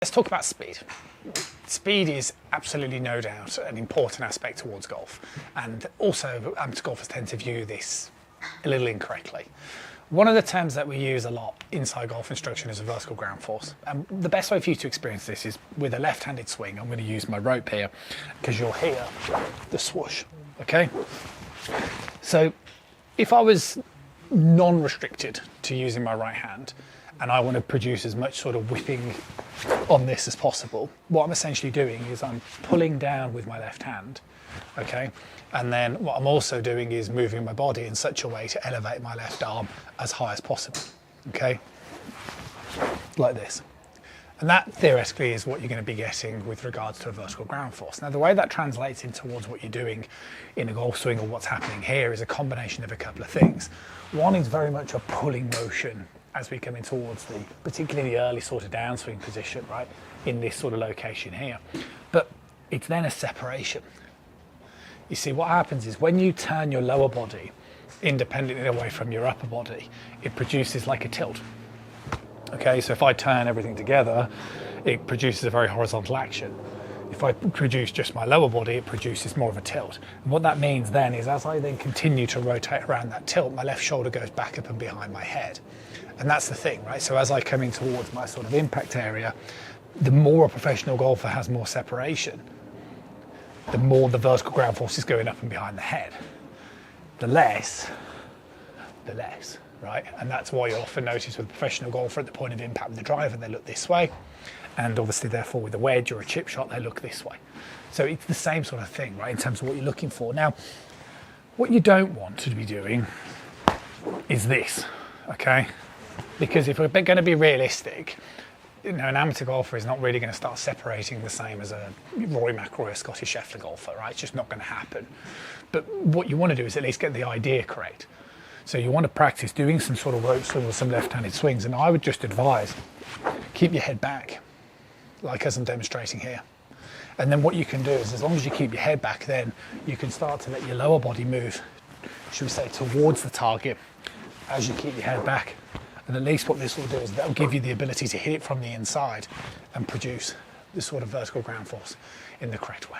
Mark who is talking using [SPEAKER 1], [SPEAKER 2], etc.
[SPEAKER 1] Let's talk about speed. Speed is absolutely no doubt an important aspect towards golf, and also amateur golfers tend to view this a little incorrectly. One of the terms that we use a lot inside golf instruction is a vertical ground force, and the best way for you to experience this is with a left-handed swing. I'm going to use my rope here because you'll hear the swoosh, okay? So if I was non-restricted to using my right hand and I want to produce as much sort of whipping on this as possible, what I'm essentially doing is I'm pulling down with my left hand, okay? And then what I'm also doing is moving my body in such a way to elevate my left arm as high as possible, okay? Like this. And that theoretically is what you're going to be getting with regards to a vertical ground force. Now, the way that translates in towards what you're doing in a golf swing or what's happening here is a combination of a couple of things. One is very much a pulling motion as we come in towards the, particularly the early sort of downswing position, right, in this sort of location here. But it's then a separation. You see, what happens is when you turn your lower body independently away from your upper body, it produces like a tilt. Okay, so if I turn everything together, it produces a very horizontal action. If I produce just my lower body, it produces more of a tilt. And what that means then is as I then continue to rotate around that tilt, my left shoulder goes back up and behind my head. And that's the thing, right? So as I come in towards my sort of impact area, the more a professional golfer has more separation, the more the vertical ground force is going up and behind the head. The less, right? And that's why you'll often notice with a professional golfer at the point of impact with the driver, they look this way. And obviously, therefore, with a wedge or a chip shot, they look this way. So it's the same sort of thing, right, in terms of what you're looking for. Now, what you don't want to be doing is this, okay? Because if we're going to be realistic, you know, an amateur golfer is not really going to start separating the same as a Rory McIlroy or Scotty Scheffler golfer, right? It's just not going to happen. But what you want to do is at least get the idea correct. So you want to practice doing some sort of rope swing or some left-handed swings, and I would just advise, keep your head back, like as I'm demonstrating here. And then what you can do is, as long as you keep your head back, then you can start to let your lower body move, should we say, towards the target as you keep your head back. And at least what this will do is that'll give you the ability to hit it from the inside and produce this sort of vertical ground force in the correct way.